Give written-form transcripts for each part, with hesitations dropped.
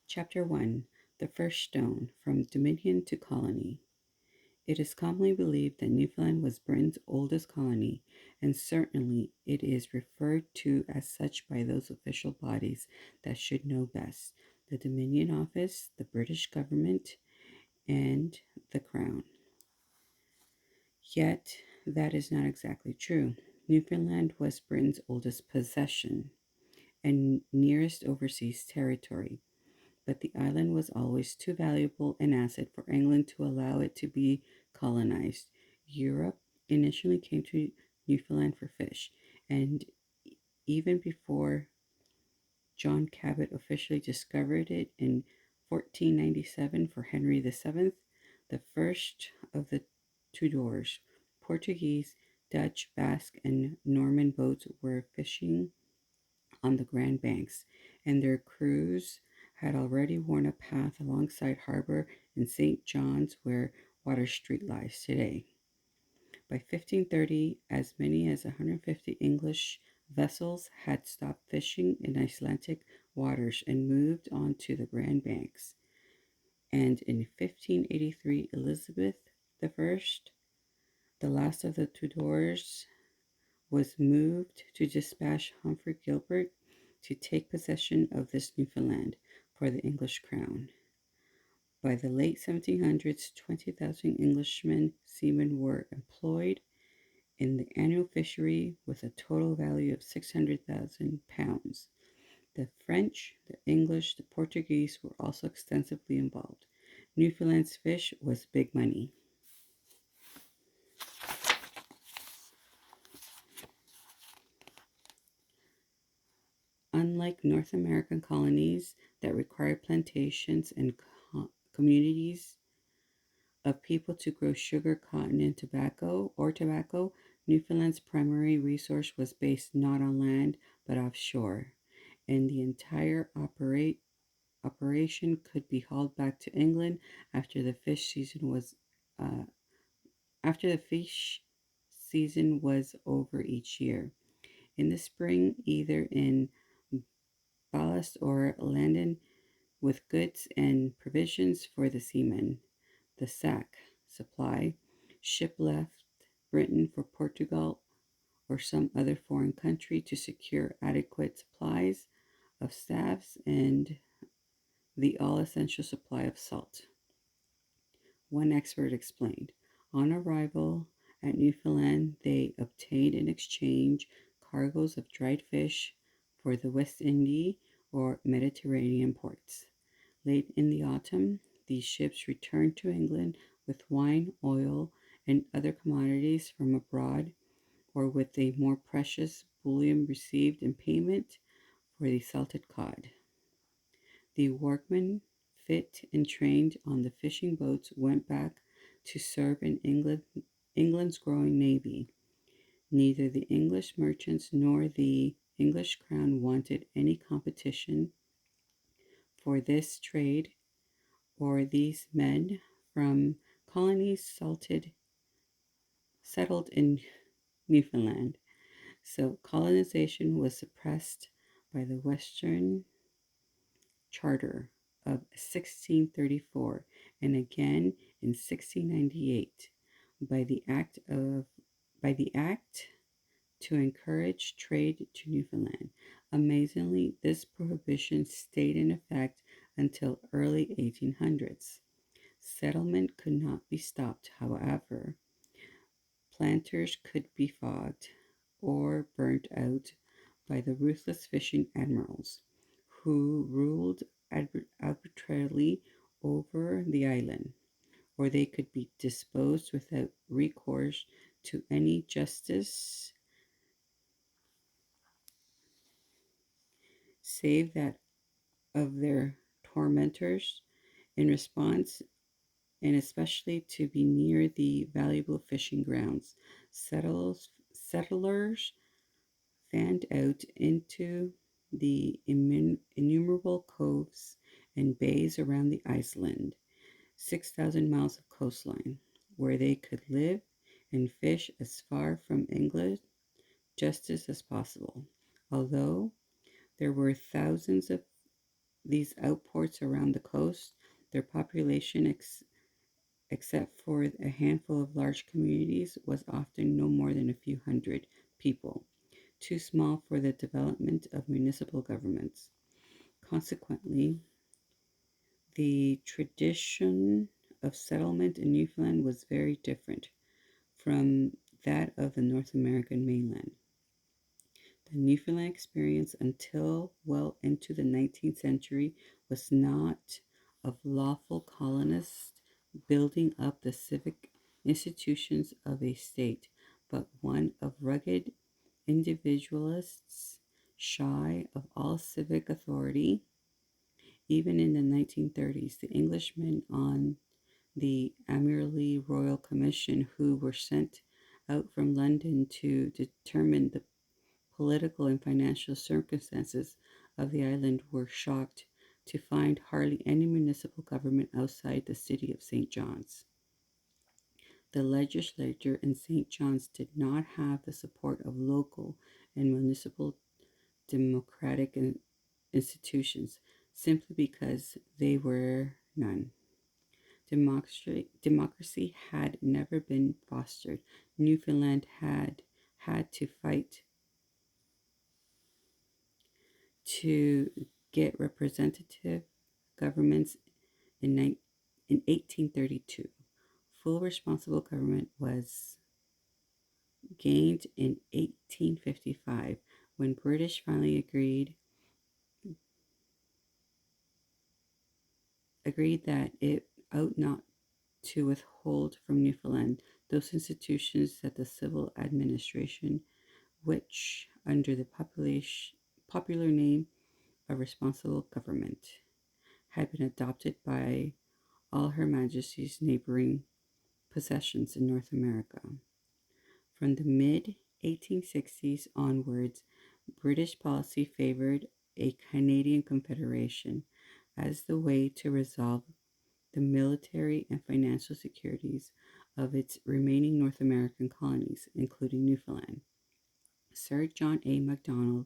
Chapter 1. The First Stone, From Dominion to Colony. It is commonly believed that Newfoundland was Britain's oldest colony, and certainly it is referred to as such by those official bodies that should know best: the Dominion Office, the British government, and the Crown. Yet, that is not exactly true. Newfoundland was Britain's oldest possession and nearest overseas territory, but the island was always too valuable an asset for England to allow it to be colonized. Europe initially came to Newfoundland for fish, and even before John Cabot officially discovered it in 1497 for Henry VII, the first of the Tudors, Portuguese, Dutch, Basque, and Norman boats were fishing on the Grand Banks, and their crews had already worn a path alongside harbor in St. John's where Water Street lies today. By 1530, as many as 150 English vessels had stopped fishing in Icelandic waters and moved on to the Grand Banks. And in 1583, Elizabeth I, the last of the Tudors, was moved to dispatch Humphrey Gilbert to take possession of this Newfoundland for the English crown. By the late 1700s, 20,000 Englishmen seamen were employed in the annual fishery with a total value of £600,000. The French, the English, the Portuguese were also extensively involved. Newfoundland's fish was big money. Unlike North American colonies that required plantations and communities of people to grow sugar, cotton, and tobacco, Newfoundland's primary resource was based not on land but offshore, and the entire operation could be hauled back to England after the fish season was uh, over each year. In the spring, either in ballast or landed with goods and provisions for the seamen. The sack supply ship left Britain for Portugal or some other foreign country to secure adequate supplies of staves and the all essential supply of salt. One expert explained, on arrival at Newfoundland, they obtained in exchange cargoes of dried fish for the West Indies or Mediterranean ports. Late in the autumn, these ships returned to England with wine, oil, and other commodities from abroad, or with the more precious bullion received in payment for the salted cod. The workmen, fit and trained on the fishing boats, went back to serve in England's growing navy. Neither the English merchants nor the English crown wanted any competition for this trade or these men from colonies settled in Newfoundland. So colonization was suppressed by the Western Charter of 1634 and again in 1698 by the act to encourage trade to Newfoundland. Amazingly, this prohibition stayed in effect until early 1800s. Settlement could not be stopped, however. Planters could be flogged or burnt out by the ruthless fishing admirals who ruled arbitrarily over the island, or they could be disposed without recourse to any justice save that of their tormentors. In response, and especially to be near the valuable fishing grounds, settlers fanned out into the innumerable coves and bays around the island, 6,000 miles of coastline, where they could live and fish as far from England justice as possible. Although there were these outports around the coast, their population, except for a handful of large communities, was often no more than a few hundred people, too small for the development of municipal governments. Consequently, the tradition of settlement in Newfoundland was very different from that of the North American mainland. The Newfoundland experience until well into the 19th century was not of lawful colonists building up the civic institutions of a state, but one of rugged individualists shy of all civic authority. Even in the 1930s, the Englishmen on the Amerly Royal Commission, who were sent out from London to determine the political and financial circumstances of the island, were shocked to find hardly any municipal government outside the city of St. John's. The legislature in St. John's did not have the support of local and municipal democratic institutions simply because they were none. Democracy had never been fostered. Newfoundland had to fight to get representative governments in 1832. Full responsible government was gained in 1855 when British finally agreed that it ought not to withhold from Newfoundland those institutions that the civil administration, which under the popular name of responsible government, had been adopted by all Her Majesty's neighboring possessions in North America. From the mid 1860s onwards, British policy favored a Canadian Confederation as the way to resolve the military and financial securities of its remaining North American colonies, including Newfoundland. Sir John A. Macdonald,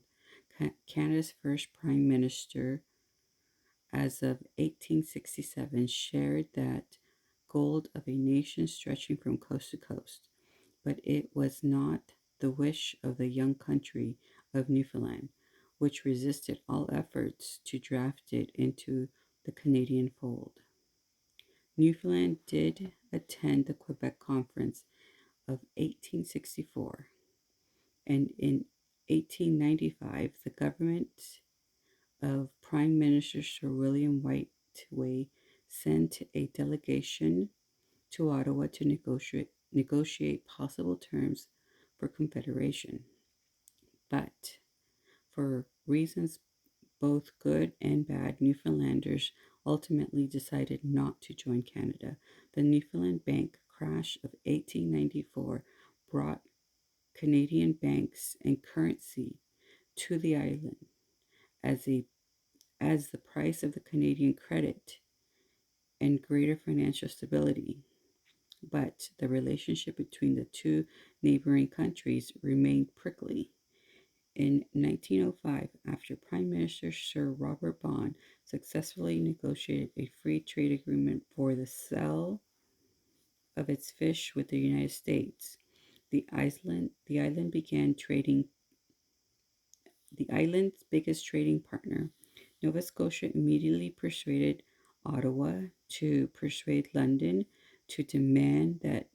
Canada's first Prime Minister as of 1867, shared that goal of a nation stretching from coast to coast, but it was not the wish of the young country of Newfoundland, which resisted all efforts to draft it into the Canadian fold. Newfoundland did attend the Quebec Conference of 1864, and in 1895 the government of Prime Minister Sir William Whiteway sent a delegation to Ottawa to negotiate possible terms for Confederation. But for reasons both good and bad, Newfoundlanders ultimately decided not to join Canada. The Newfoundland Bank crash of 1894 brought Canadian banks and currency to the island as the price of the Canadian credit and greater financial stability. But the relationship between the two neighboring countries remained prickly. In 1905, after Prime Minister Sir Robert Bond successfully negotiated a free trade agreement for the sale of its fish with the United States, the island began trading. The island's biggest trading partner, Nova Scotia, immediately persuaded Ottawa to persuade London to demand that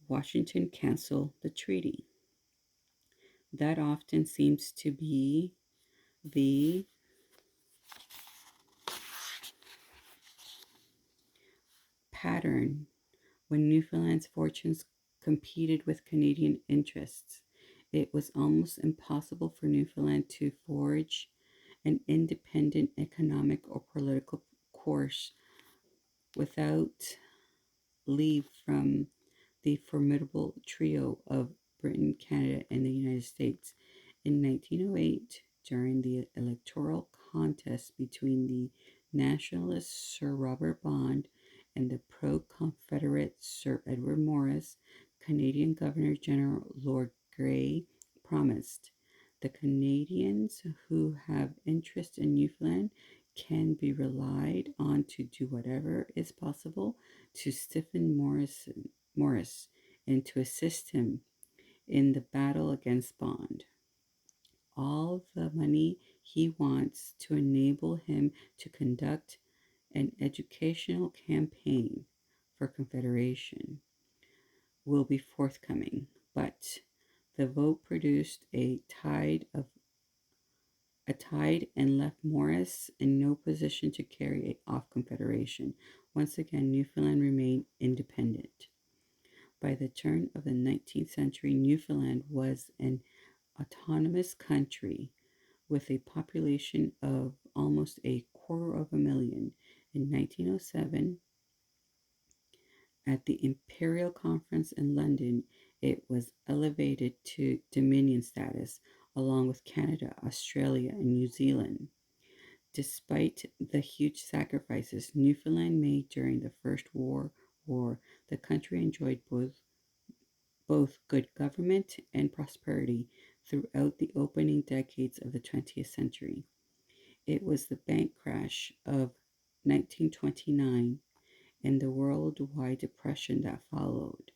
Washington cancel the treaty. That often seems to be the pattern when Newfoundland's fortunes competed with Canadian interests. It was almost impossible for Newfoundland to forge an independent economic or political course without leave from the formidable trio of Britain, Canada, and the United States. In 1908, during the electoral contest between the nationalist Sir Robert Bond and the pro-Confederate Sir Edward Morris, Canadian Governor General Lord Grey promised, "The Canadians who have interest in Newfoundland can be relied on to do whatever is possible to stiffen Morris and to assist him in the battle against Bond. All the money he wants to enable him to conduct an educational campaign for Confederation will be forthcoming, but the vote produced a tide and left Morris in no position to carry off Confederation. Once again, Newfoundland remained independent. By the turn of the 19th century, Newfoundland was an autonomous country with a population of almost a quarter of a million. In 1907, at the Imperial Conference in London, it was elevated to Dominion status, along with Canada, Australia, and New Zealand. Despite the huge sacrifices Newfoundland made during the First World War, the country enjoyed both good government and prosperity throughout the opening decades of the 20th century. It was the bank crash of 1929 and the worldwide depression that followed,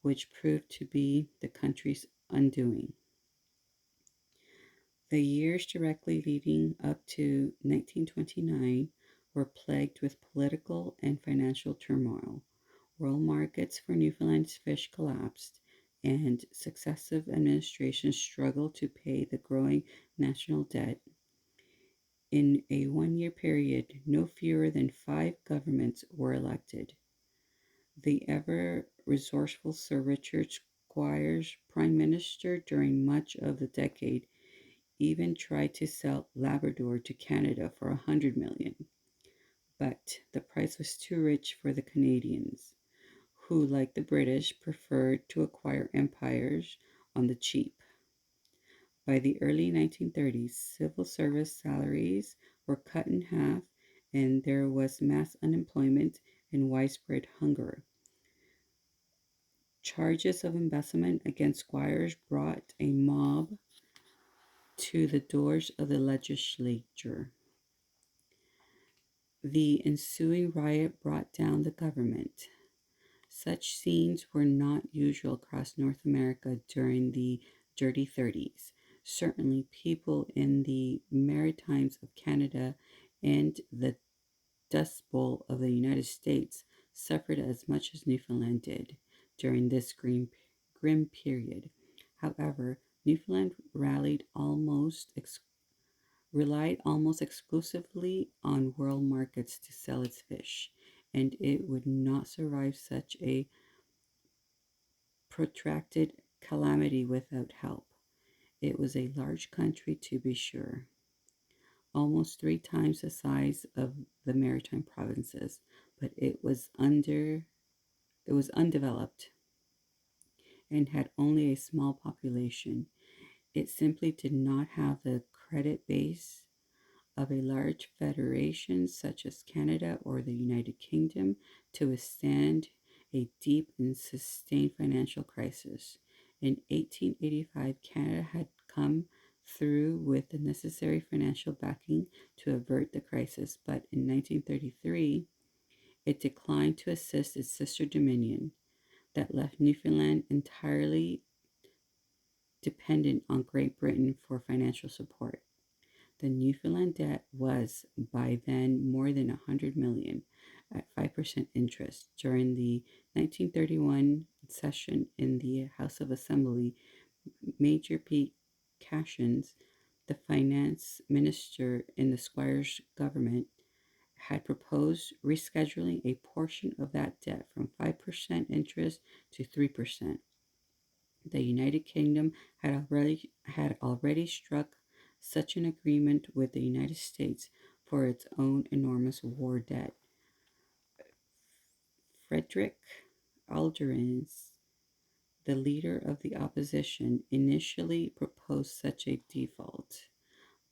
which proved to be the country's undoing. The years directly leading up to 1929 were plagued with political and financial turmoil. World markets for Newfoundland's fish collapsed, and successive administrations struggled to pay the growing national debt. In a 1 year period, no fewer than 5 governments were elected. The ever resourceful Sir Richard Squires, Prime Minister during much of the decade, even tried to sell Labrador to Canada for 100 million. But the price was too rich for the Canadians, who, like the British, preferred to acquire empires on the cheap. By the early 1930s, civil service salaries were cut in half, and there was mass unemployment and widespread hunger. Charges of embezzlement against squires brought a mob to the doors of the legislature. The ensuing riot brought down the government. Such scenes were not usual across North America during the Dirty 30s. Certainly, people in the Maritimes of Canada and the Dust Bowl of the United States suffered as much as Newfoundland did during this grim period. However, Newfoundland relied almost exclusively on world markets to sell its fish, and it would not survive such a protracted calamity without help. It was a large country, to be sure, almost 3 times the size of the maritime provinces, but it was undeveloped and had only a small population. It simply did not have the credit base of a large federation such as Canada or the United Kingdom to withstand a deep and sustained financial crisis. In 1885, Canada had come through with the necessary financial backing to avert the crisis, but in 1933, it declined to assist its sister Dominion that left Newfoundland entirely dependent on Great Britain for financial support. The Newfoundland debt was by then more than 100 million at 5% interest. During the 1931 session in the House of Assembly, Major P. Cashins, the finance minister in the Squires government, had proposed rescheduling a portion of that debt from 5% interest to 3%. The United Kingdom had already struck such an agreement with the United States for its own enormous war debt. Frederick Algerines, the leader of the opposition, initially proposed such a default,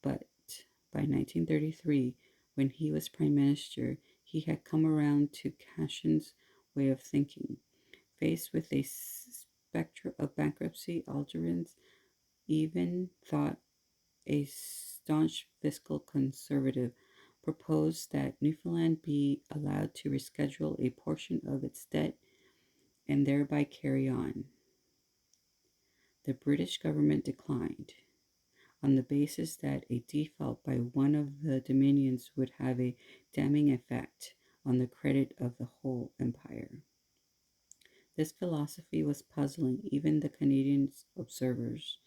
but by 1933, when he was prime minister, he had come around to Cashin's way of thinking. Faced with a specter of bankruptcy, Algerines even thought a staunch fiscal conservative, proposed that Newfoundland be allowed to reschedule a portion of its debt and thereby carry on. The British government declined, on the basis that a default by one of the dominions would have a damning effect on the credit of the whole empire. This philosophy was puzzling even to the Canadian observers.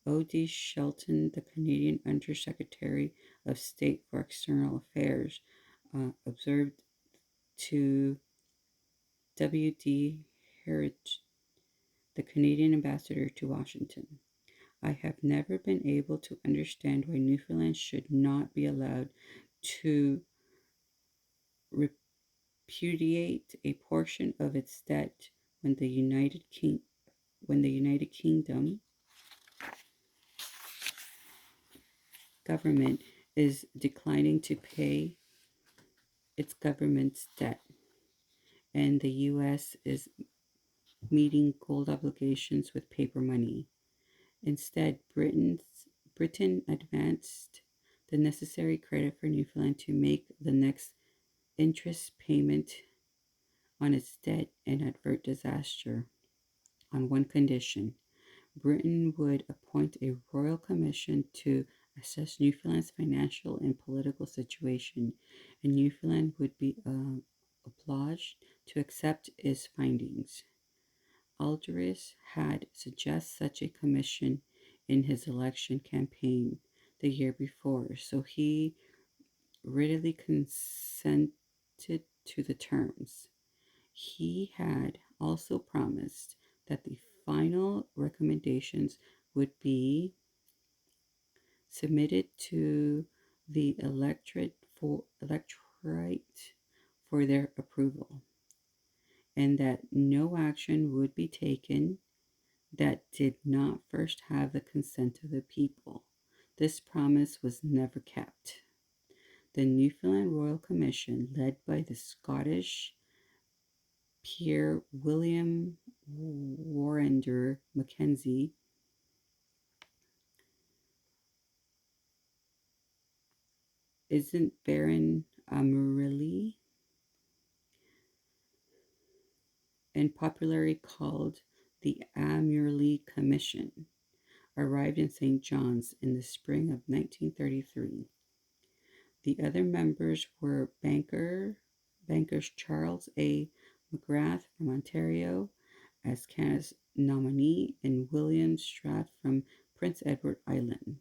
O.D. Shelton, the Canadian Undersecretary of State for External Affairs, observed to W.D. Harridge, the Canadian ambassador to Washington, "I have never been able to understand why Newfoundland should not be allowed to repudiate a portion of its debt when when the United Kingdom government is declining to pay its government's debt, and the U.S. is meeting gold obligations with paper money. Instead, Britain advanced the necessary credit for Newfoundland to make the next interest payment on its debt and avert disaster on one condition: Britain would appoint a royal commission to assess Newfoundland's financial and political situation, and Newfoundland would be obliged to accept its findings. Algiers had suggested such a commission in his election campaign the year before, so he readily consented to the terms. He had also promised that the final recommendations would be submitted to the electorate for their approval, and that no action would be taken that did not first have the consent of the people. This promise was never kept. The Newfoundland Royal Commission, led by the Scottish peer William Warrender Mackenzie, isn't Baron Amelie, and popularly called the Amelie Commission, arrived in St. John's in the spring of 1933. The other members were bankers Charles A. McGrath from Ontario as Canada's nominee and William Strath from Prince Edward Island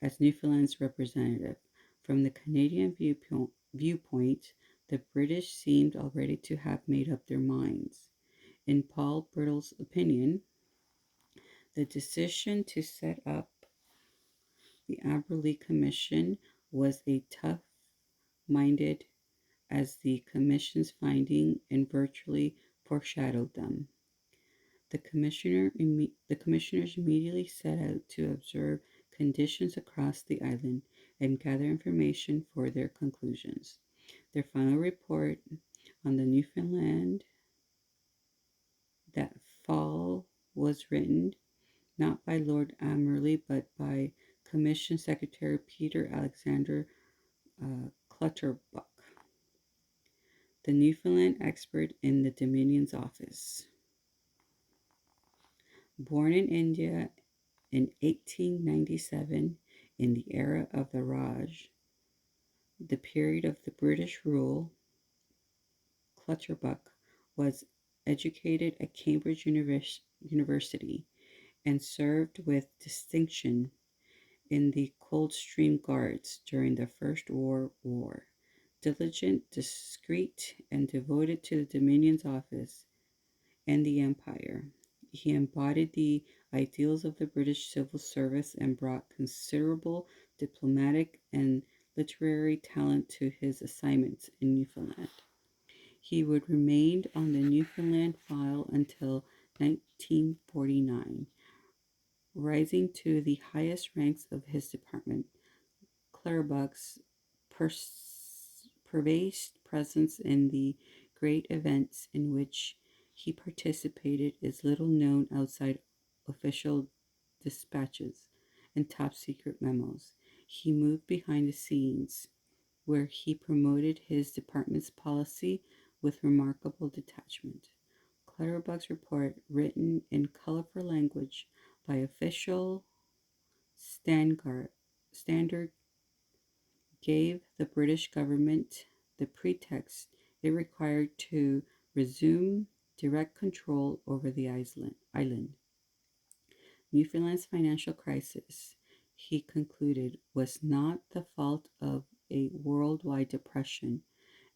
as Newfoundland's representative. From the Canadian viewpoint, the British seemed already to have made up their minds. In Paul Brittle's opinion, the decision to set up the Aberley Commission was a tough-minded, as the Commission's finding and virtually foreshadowed them. The commissioners immediately set out to observe conditions across the island and gather information for their conclusions. Their final report on the Newfoundland that fall was written not by Lord Amerley but by Commission Secretary Peter Alexander Clutterbuck, the Newfoundland expert in the Dominion's office. Born in India in 1897, in the era of the Raj, the period of the British rule, Clutterbuck was educated at Cambridge University and served with distinction in the Coldstream Guards during the First World War. Diligent, discreet, and devoted to the Dominion's office and the Empire, he embodied the ideals of the British civil service and brought considerable diplomatic and literary talent to his assignments in Newfoundland. He would remain on the Newfoundland file until 1949, rising to the highest ranks of his department. Clutterbuck's pervasive presence in the great events in which he participated is little known outside official dispatches and top secret memos. He moved behind the scenes, where he promoted his department's policy with remarkable detachment. Clutterbuck's report, written in colorful language by official standard, gave the British government the pretext it required to resume direct control over the island. Newfoundland's financial crisis, he concluded, was not the fault of a worldwide depression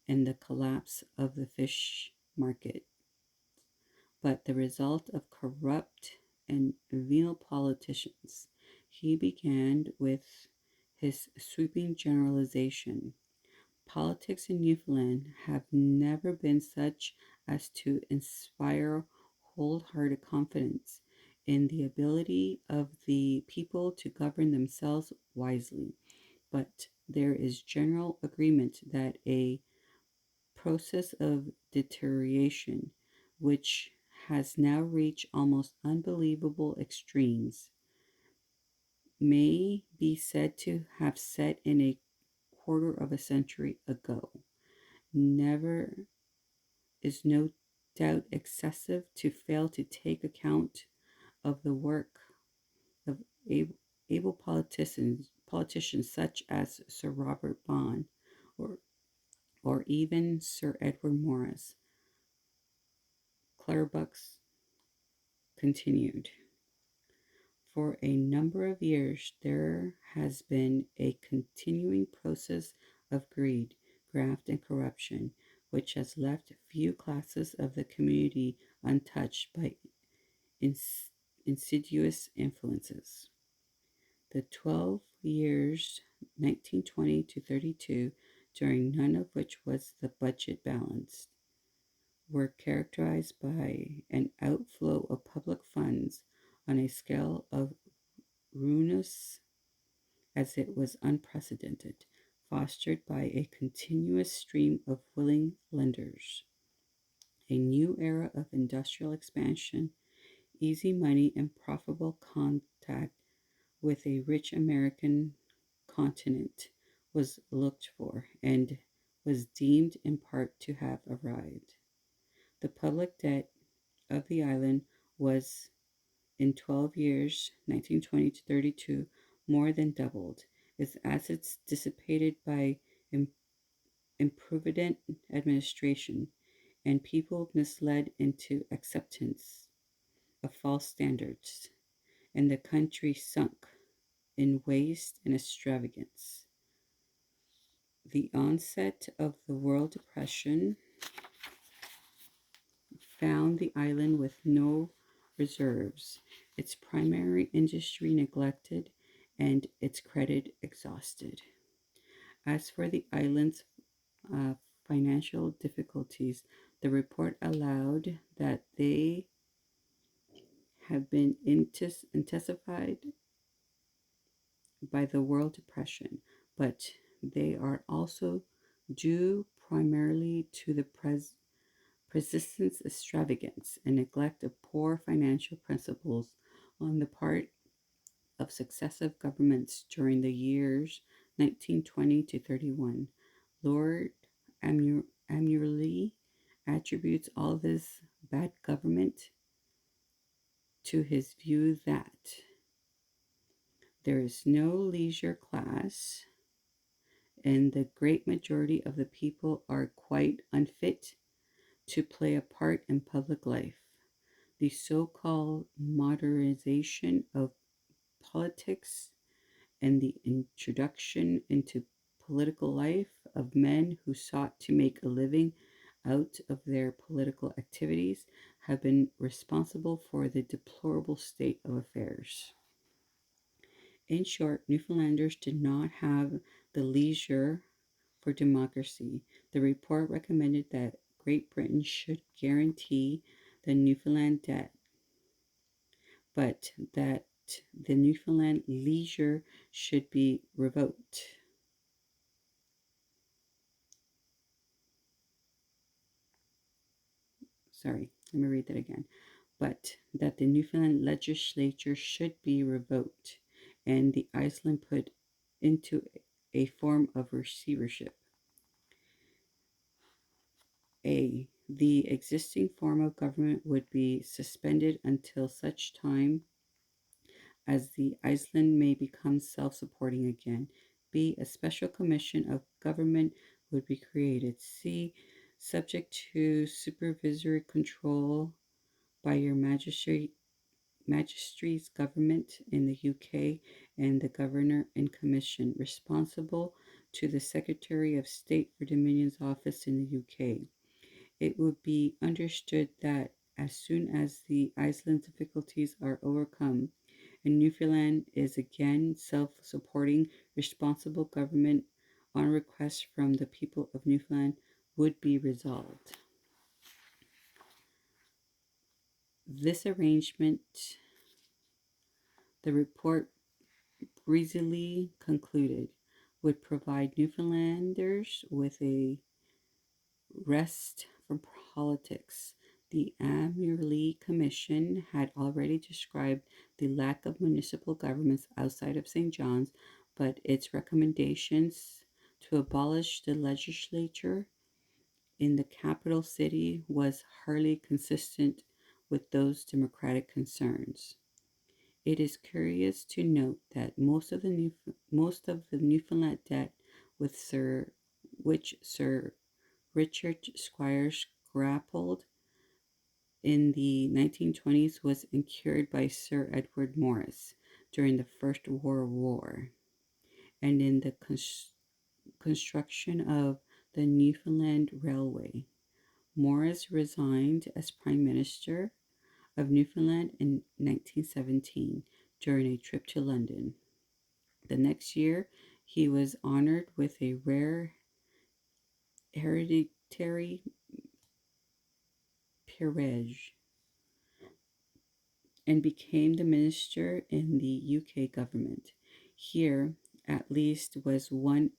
and the collapse of the fish market, but the result of corrupt and venal politicians. He began with his sweeping generalization. Politics in Newfoundland have never been such as to inspire wholehearted confidence in the ability of the people to govern themselves wisely. But there is general agreement that a process of deterioration, which has now reached almost unbelievable extremes, may be said to have set in a quarter of a century ago. Never is no doubt excessive to fail to take account of the work of able politicians such as Sir Robert Bond or, or even Sir Edward Morris. Clutterbucks continued. For a number of years, there has been a continuing process of greed, graft, and corruption, which has left few classes of the community untouched by insidious influences. The 12 years, 1920 to 32, during none of which was the budget balanced, were characterized by an outflow of public funds on a scale of ruinous as it was unprecedented, fostered by a continuous stream of willing lenders. A new era of industrial expansion, easy money, and profitable contact with a rich American continent was looked for and was deemed in part to have arrived. The public debt of the island was in 12 years, 1920 to 32, more than doubled. Its assets dissipated by improvident administration and people misled into acceptance of false standards, and the country sunk in waste and extravagance. The onset of the World Depression found the island with no reserves, its primary industry neglected, and its credit exhausted. As for the island's uh, financial difficulties, the report allowed that they have been intensified by the World Depression, but they are also due primarily to the persistent extravagance and neglect of poor financial principles on the part of successive governments during the years 1920 to 31. Lord Amerley attributes all this bad government to his view that there is no leisure class and the great majority of the people are quite unfit to play a part in public life. The so called modernization of politics and the introduction into political life of men who sought to make a living out of their political activities have been responsible for the deplorable state of affairs. In short, Newfoundlanders did not have the leisure for democracy. The report recommended that Great Britain should guarantee the Newfoundland debt, but that the Newfoundland leisure should be revoked. Sorry, let me read that again. But that the Newfoundland legislature should be revoked and the Iceland put into a form of receivership. A. The existing form of government would be suspended until such time as the island may become self supporting again. B. A special commission of government would be created. C. Subject to supervisory control by your magistrates government in the UK and the governor in commission, responsible to the Secretary of State for Dominion's office in the UK. It would be understood that as soon as the island's difficulties are overcome and Newfoundland is again self supporting, responsible government on request from the people of Newfoundland would be resolved. This arrangement, the report breezily concluded, would provide Newfoundlanders with a rest from politics. The Amurli Commission had already described the lack of municipal governments outside of St. John's, but its recommendations to abolish the legislature in the capital city was hardly consistent with those democratic concerns. It is curious to note that most of the Newfoundland debt with Sir Richard Squires grappled in the 1920s was incurred by Sir Edward Morris during the First World War and in the construction of the Newfoundland Railway. Morris resigned as Prime Minister of Newfoundland in 1917 during a trip to London. The next year, he was honored with a rare hereditary peerage and became the minister in the UK government. Here, at least, was one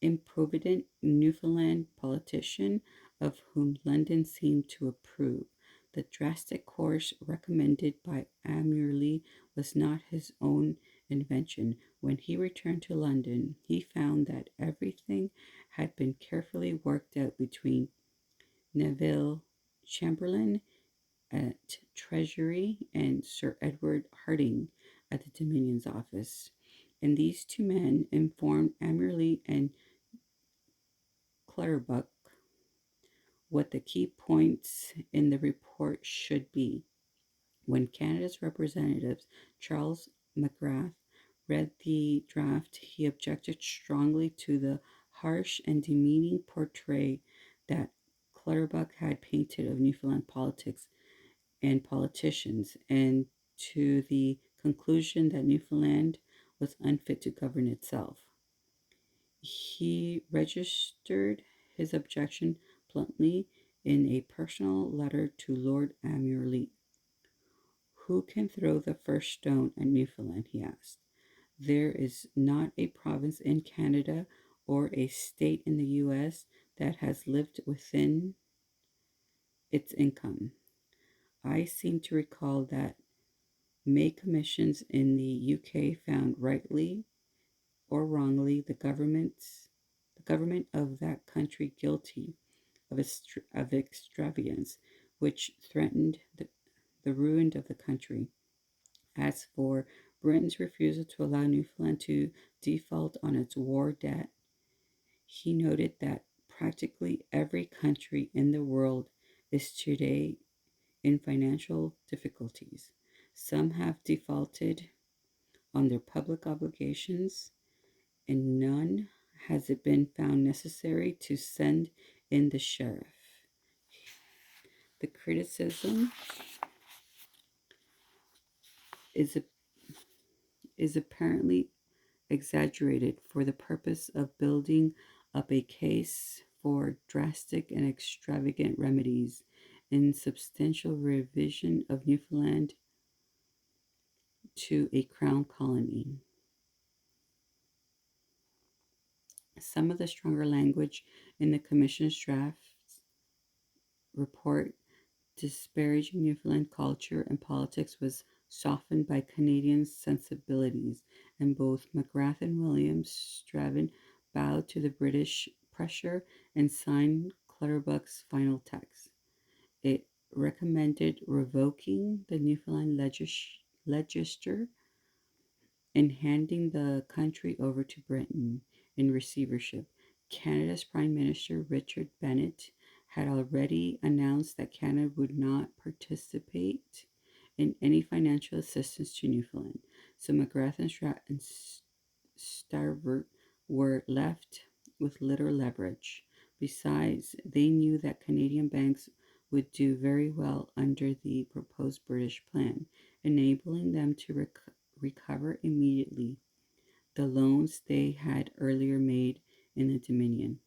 improvident Newfoundland politician of whom London seemed to approve. The drastic course recommended by Amurli was not his own invention. When he returned to London, he found that everything had been carefully worked out between Neville Chamberlain at Treasury and Sir Edward Harding at the Dominion's office. And these two men informed Amberley and Clutterbuck what the key points in the report should be. When Canada's representative, Charles McGrath, read the draft, he objected strongly to the harsh and demeaning portrait that Clutterbuck had painted of Newfoundland politics and politicians, and to the conclusion that Newfoundland was unfit to govern itself. He registered his objection bluntly in a personal letter to Lord Amurli. Who can throw the first stone at Newfoundland? He asked. There is not a province in Canada or a state in the US that has lived within its income. I seem to recall that May commissions in the UK found rightly or wrongly the government of that country guilty of extravagance, which threatened the ruin of the country. As for Britain's refusal to allow Newfoundland to default on its war debt, he noted that practically every country in the world is today in financial difficulties. Some have defaulted on their public obligations, and none has it been found necessary to send in the sheriff. The criticism is, is apparently exaggerated for the purpose of building up a case for drastic and extravagant remedies in substantial revision of Newfoundland to a crown colony. Some of the stronger language in the Commission's draft report disparaging Newfoundland culture and politics was softened by Canadian sensibilities, and both McGrath and Williams Straven bowed to the British pressure and signed Clutterbuck's final text. It recommended revoking the Newfoundland legislature and handing the country over to Britain in receivership. Canada's Prime Minister Richard Bennett had already announced that Canada would not participate in any financial assistance to Newfoundland. So McGrath and Starvert were left with little leverage. Besides, they knew that Canadian banks would do very well under the proposed British plan, enabling them to recover immediately the loans they had earlier made in the Dominion.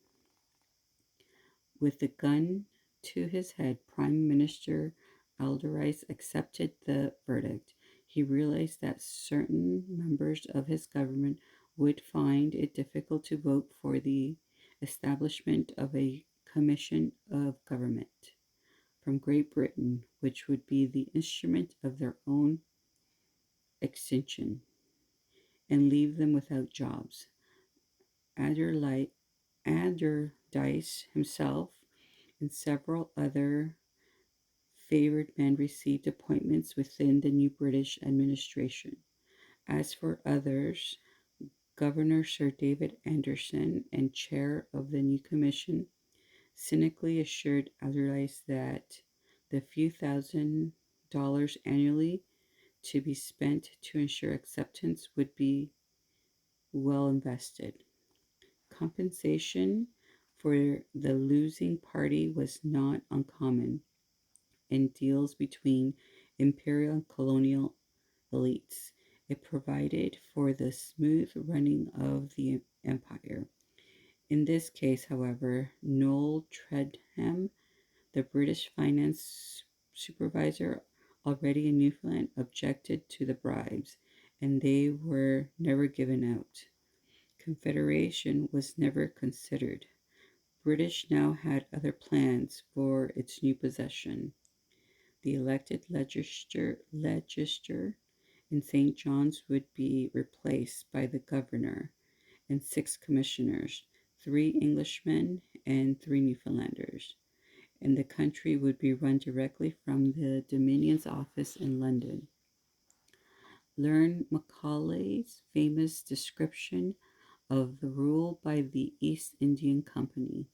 With the gun to his head, Prime Minister Alderdice accepted the verdict. He realized that certain members of his government would find it difficult to vote for the establishment of a commission of government from Great Britain, which would be the instrument of their own extinction and leave them without jobs. Alderdice himself and several other favored men received appointments within the new British administration. As for others, Governor Sir David Anderson and chair of the new commission cynically assured Alderdice that the few $1,000s annually to be spent to ensure acceptance would be well invested. Compensation for the losing party was not uncommon in deals between imperial and colonial elites. It provided for the smooth running of the empire. In this case, however, Noel Treadham, the British finance supervisor already in Newfoundland, objected to the bribes, and they were never given out. Confederation was never considered. British now had other plans for its new possession. The elected legislature in St. John's would be replaced by the governor and 6 commissioners, 3 Englishmen and 3 Newfoundlanders, and the country would be run directly from the Dominion's office in London. Learn Macaulay's famous description of the rule by the East Indian Company,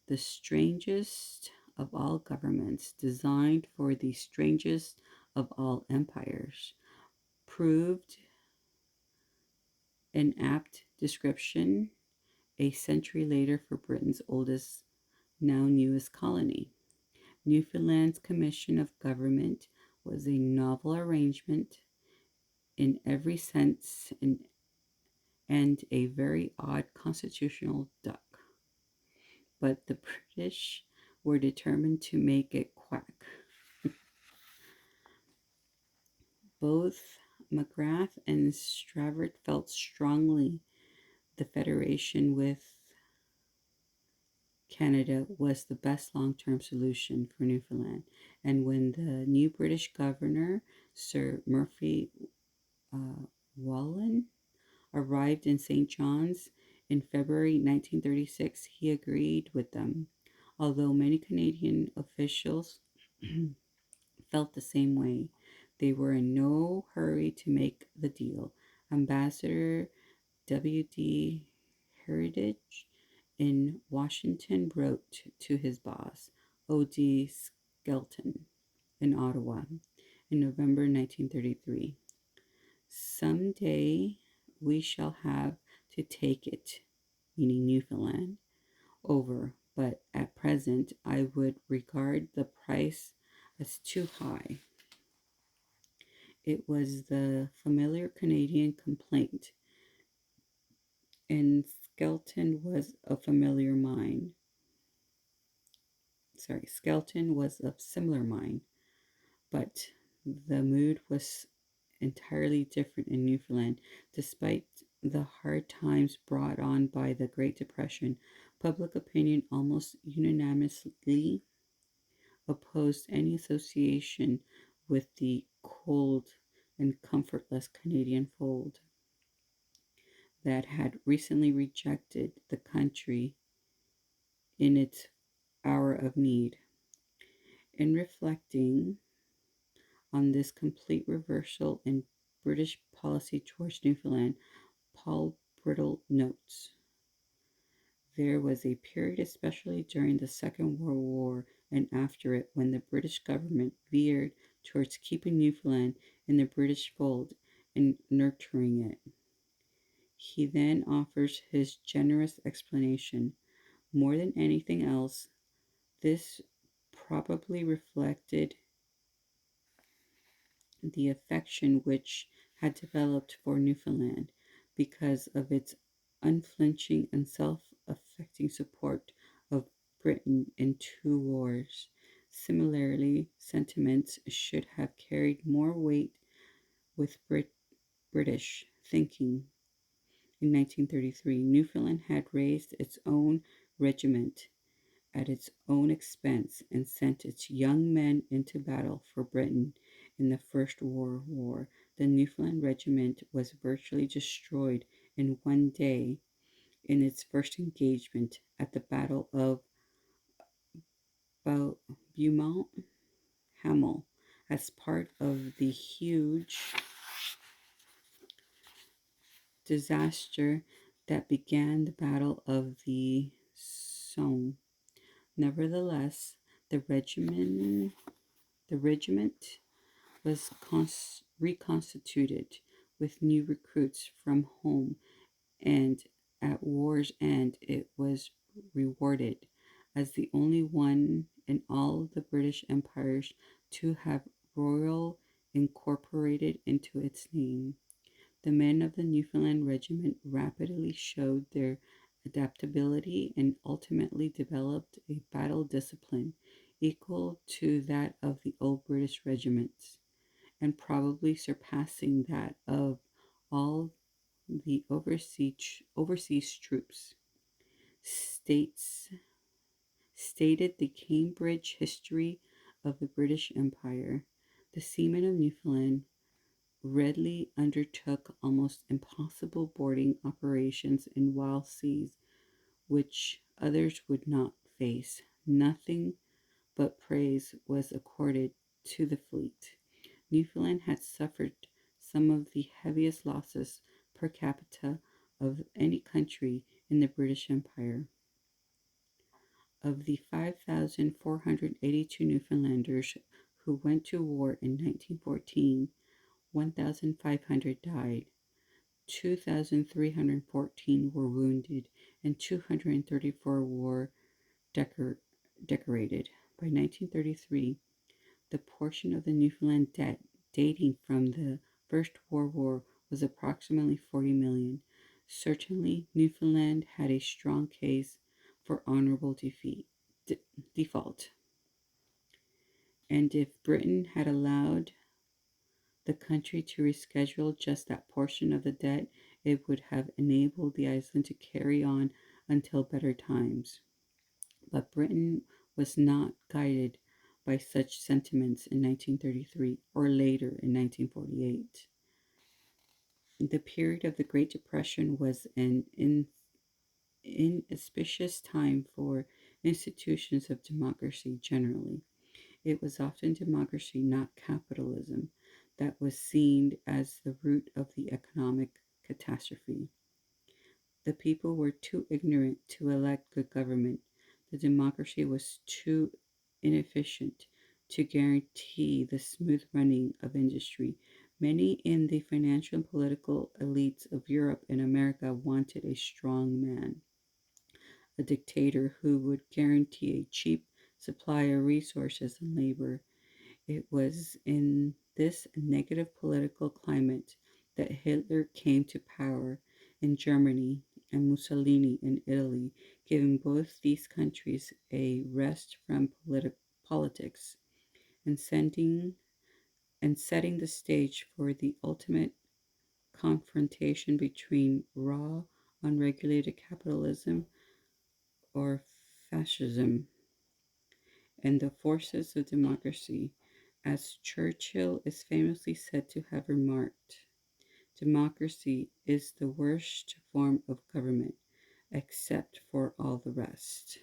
the strangest of all governments, designed for the strangest of all empires, proved an apt description a century later for Britain's oldest, now newest colony. Newfoundland's commission of government was a novel arrangement in every sense and a very odd constitutional duck. But the British were determined to make it quack. Both McGrath and Stravert felt strongly the federation with Canada was the best long-term solution for Newfoundland. And when the new British governor, Sir Murphy Wallen, arrived in St. John's in February 1936, he agreed with them. Although many Canadian officials felt the same way, they were in no hurry to make the deal. Ambassador W.D. Heritage in Washington wrote to his boss, O.D. Skelton, in Ottawa in November 1933. Someday we shall have to take it, meaning Newfoundland, over, but at present I would regard the price as too high. It was the familiar Canadian complaint, and Skelton was of familiar mind. Skelton was of similar mind, but the mood was entirely different in Newfoundland. Despite the hard times brought on by the Great Depression, public opinion almost unanimously opposed any association with the cold and comfortless Canadian fold that had recently rejected the country in its hour of need. In reflecting on this complete reversal in British policy towards Newfoundland, Paul Brittle notes, there was a period, especially during the Second World War and after it, when the British government veered towards keeping Newfoundland in the British fold and nurturing it. He then offers his generous explanation. More than anything else, this probably reflected the affection which had developed for Newfoundland because of its unflinching and self affecting support of Britain in two wars. Similarly, sentiments should have carried more weight with British thinking. In 1933, Newfoundland had raised its own regiment at its own expense and sent its young men into battle for Britain in the First World War. The Newfoundland Regiment was virtually destroyed in one day in its first engagement at the Battle of Beaumont Hamel as part of the huge disaster that began the Battle of the Somme. Nevertheless, the regiment was reconstituted with new recruits from home, and at war's end it was rewarded as the only one in all the British empires to have royal incorporated into its name. The men of the Newfoundland Regiment rapidly showed their adaptability and ultimately developed a battle discipline equal to that of the old British regiments, and probably surpassing that of all the overseas troops. States stated the Cambridge History of the British Empire. The seamen of Newfoundland readily undertook almost impossible boarding operations in wild seas, which others would not face. Nothing but praise was accorded to the fleet. Newfoundland had suffered some of the heaviest losses per capita of any country in the British Empire. Of the 5,482 Newfoundlanders who went to war in 1914, 1,500 died, 2,314 were wounded, and 234 were decorated. By 1933, the portion of the Newfoundland debt dating from the First World War was approximately 40 million. Certainly, Newfoundland had a strong case for honorable default. And if Britain had allowed the country to reschedule just that portion of the debt, it would have enabled the island to carry on until better times. But Britain was not guided by such sentiments in 1933 or later in 1948. The period of the Great Depression was an inauspicious time for institutions of democracy generally. It was often democracy, not capitalism, that was seen as the root of the economic catastrophe. The people were too ignorant to elect good government. The democracy was too inefficient to guarantee the smooth running of industry. Many in the financial and political elites of Europe and America wanted a strong man, a dictator who would guarantee a cheap supply of resources and labor. It was in this negative political climate that Hitler came to power in Germany and Mussolini in Italy, giving both these countries a rest from politics and setting the stage for the ultimate confrontation between raw, unregulated capitalism or fascism and the forces of democracy. As Churchill is famously said to have remarked, democracy is the worst form of government, except for all the rest.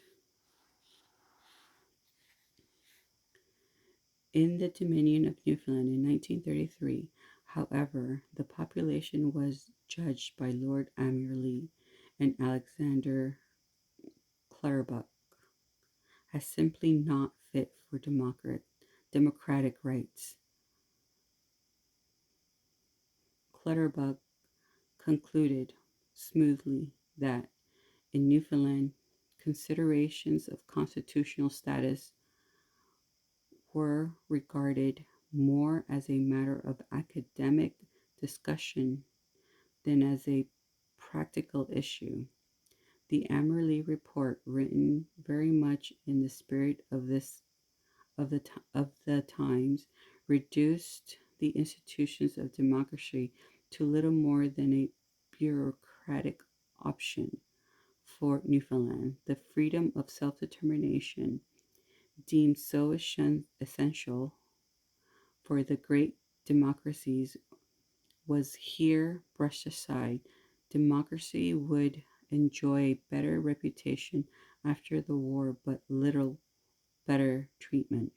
In the Dominion of Newfoundland in 1933, however, the population was judged by Lord Amerley and Alexander Clutterbuck as simply not fit for democratic rights. Clutterbuck concluded smoothly that in Newfoundland, considerations of constitutional status were regarded more as a matter of academic discussion than as a practical issue. The Amerley report, written very much in the spirit of the times, reduced the institutions of democracy to little more than a bureaucratic option for Newfoundland. The freedom of self-determination, deemed so essential for the great democracies, was here brushed aside. Democracy would enjoy a better reputation after the war, but little better treatment.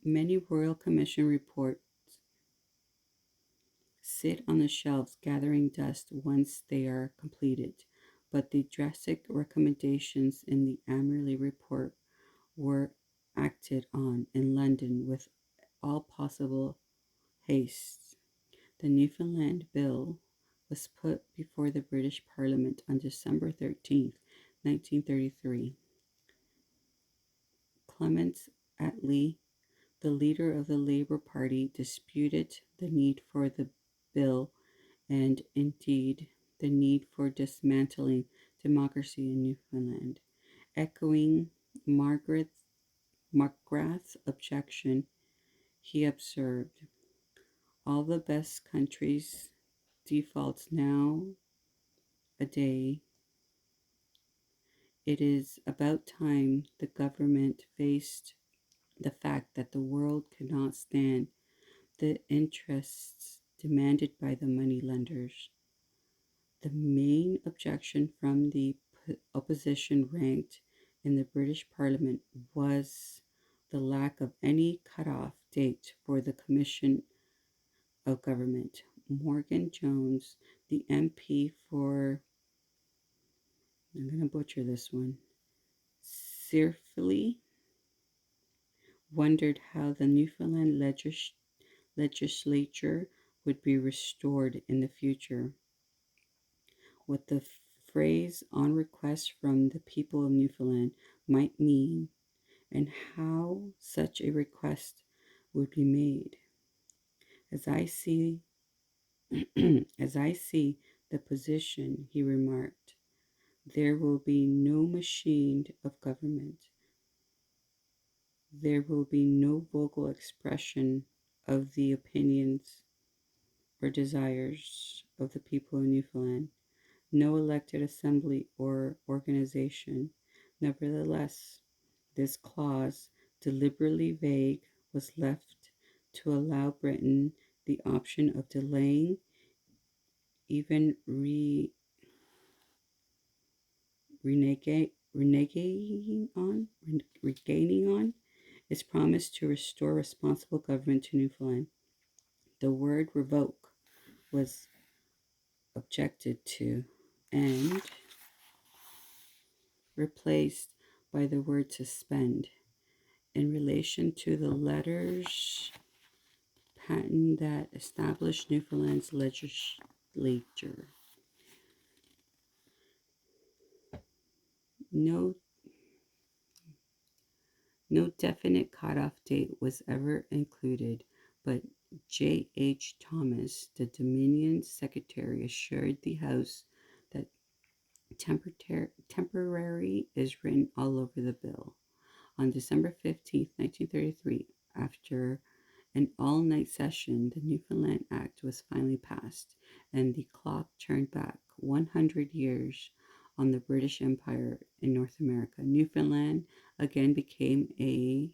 Many Royal Commission reports sit on the shelves gathering dust once they are completed, but the drastic recommendations in the Amerley report were acted on in London with all possible haste. The Newfoundland Bill was put before the British Parliament on December 13th, 1933. Clement Attlee, the leader of the Labour Party, disputed the need for the bill and, indeed, the need for dismantling democracy in Newfoundland. Echoing McGrath's objection, he observed, all the best countries defaults now a day. It is about time the government faced the fact that the world could not stand the interests demanded by the money lenders. The main objection from the opposition ranked in the British Parliament was the lack of any cut-off date for the Commission of Government. Morgan Jones, the MP for, I'm going to butcher this one, Sirfily, wondered how the Newfoundland legislature would be restored in the future. What the phrase on request from the people of Newfoundland might mean, and how such a request would be made. As I see the position, he remarked, there will be no machine of government. There will be no vocal expression of the opinions or desires of the people of Newfoundland, no elected assembly or organization. Nevertheless, this clause, deliberately vague, was left to allow Britain the option of delaying, even regaining on its promise to restore responsible government to Newfoundland. The word revoke was objected to and replaced by the word suspend in relation to the letters patent that established Newfoundland's legislature. No definite cutoff date was ever included, but J. H. Thomas, the Dominion Secretary, assured the House that temporary is written all over the bill. On December 15th, 1933, after an all-night session, the Newfoundland Act was finally passed, and the clock turned back 100 years on the British Empire in North America. Newfoundland again became a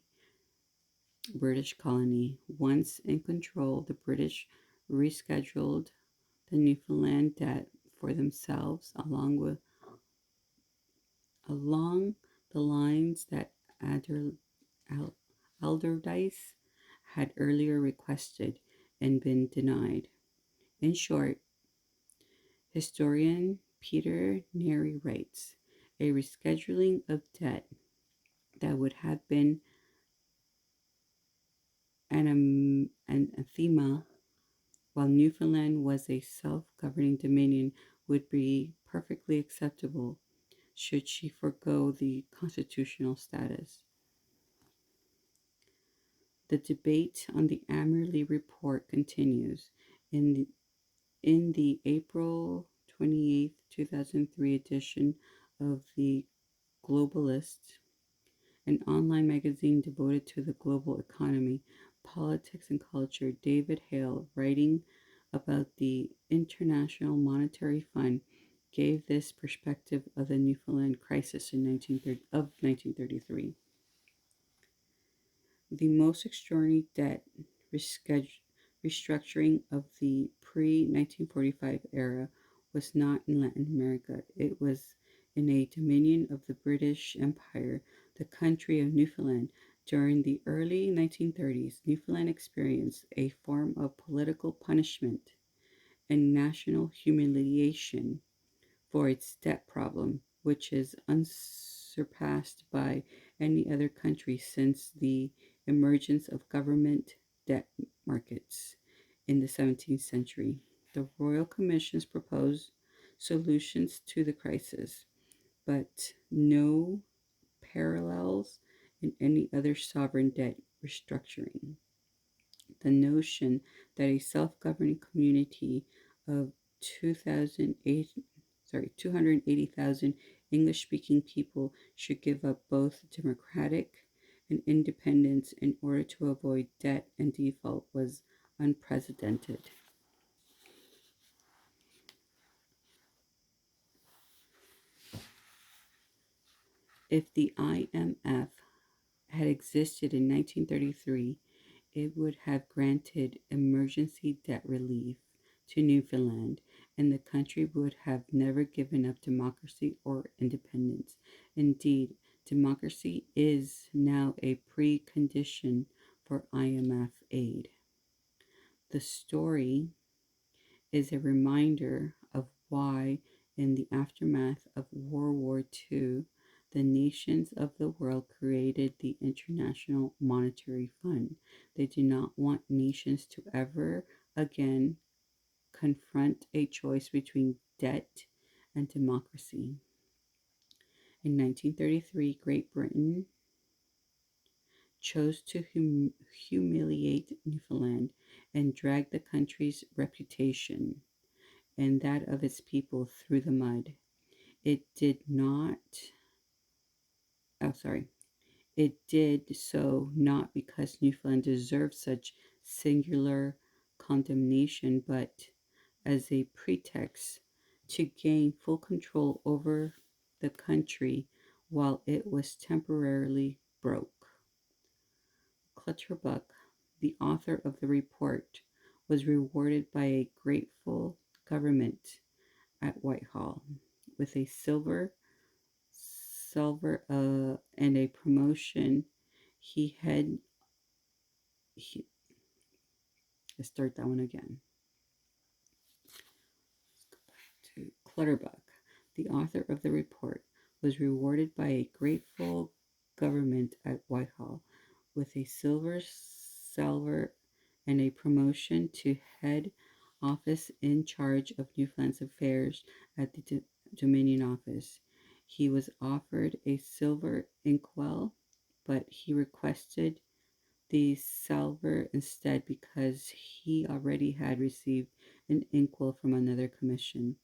British colony. Once in control, the British rescheduled the Newfoundland debt for themselves along the lines that Alderdice had earlier requested and been denied. In short, historian Peter Neri writes, a rescheduling of debt that would have been an anathema while Newfoundland was a self-governing dominion would be perfectly acceptable should she forego the constitutional status. The debate on the Amerly report continues. In the April 28, 2003 edition of the Globalist, an online magazine devoted to the global economy, politics, and culture, David Hale, writing about the International Monetary Fund, gave this perspective of the Newfoundland crisis in 1933. The most extraordinary debt restructuring of the pre-1945 era was not in Latin America. It was in a dominion of the British Empire, the country of Newfoundland. During the early 1930s, Newfoundland experienced a form of political punishment and national humiliation for its debt problem, which is unsurpassed by any other country since the emergence of government debt markets in the 17th century. The Royal Commissions proposed solutions to the crisis, but no parallels in any other sovereign debt restructuring. The notion that a self-governing community of 280,000 English-speaking people should give up both democratic and independence in order to avoid debt and default was unprecedented. If the IMF had existed in 1933, it would have granted emergency debt relief to Newfoundland, and the country would have never given up democracy or independence. Indeed, democracy is now a precondition for IMF aid. The story is a reminder of why, in the aftermath of World War II, the nations of the world created the International Monetary Fund. They do not want nations to ever again confront a choice between debt and democracy. In 1933, Great Britain chose to humiliate Newfoundland and drag the country's reputation and that of its people through the mud. It did not, oh, sorry, it did so not because Newfoundland deserved such singular condemnation, but as a pretext to gain full control over the country while it was temporarily broke. Clutterbuck, the author of the report, was rewarded by a grateful government at Whitehall with a silver and a promotion. Let's start that one again. Let's go back to Clutterbuck, the author of the report, was rewarded by a grateful government at Whitehall with a salver and a promotion to head office in charge of Newfoundland's affairs at the Dominion office. He was offered a silver inkwell, but he requested the salver instead because he already had received an inkwell from another commission.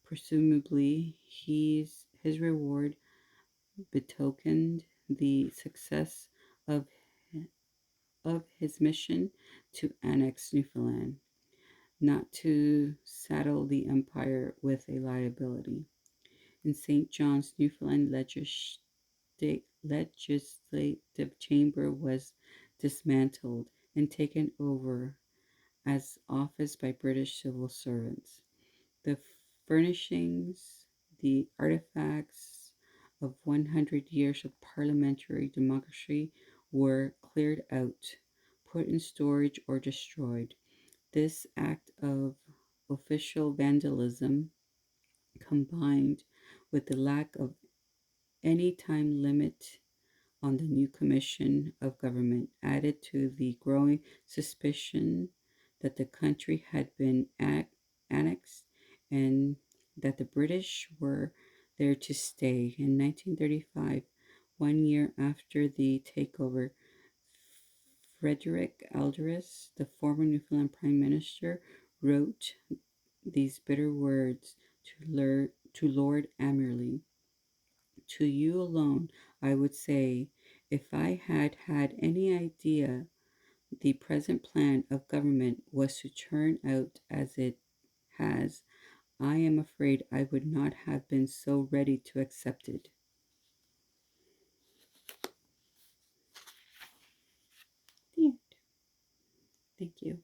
Presumably, his reward betokened the success of his mission to annex Newfoundland, not to saddle the empire with a liability. in St. John's, Newfoundland legislative chamber was dismantled and taken over as office by British civil servants. The furnishings, the artifacts of 100 years of parliamentary democracy were cleared out, put in storage, or destroyed. This act of official vandalism, combined with the lack of any time limit on the new commission of government, added to the growing suspicion that the country had been annexed and that the British were there to stay. In 1935, 1 year after the takeover, Frederick Alderus, the former Newfoundland Prime Minister, wrote these bitter words to Lord Amerley. To you alone, I would say, if I had had any idea the present plan of government was to turn out as it has, I am afraid I would not have been so ready to accept it. The end. Thank you.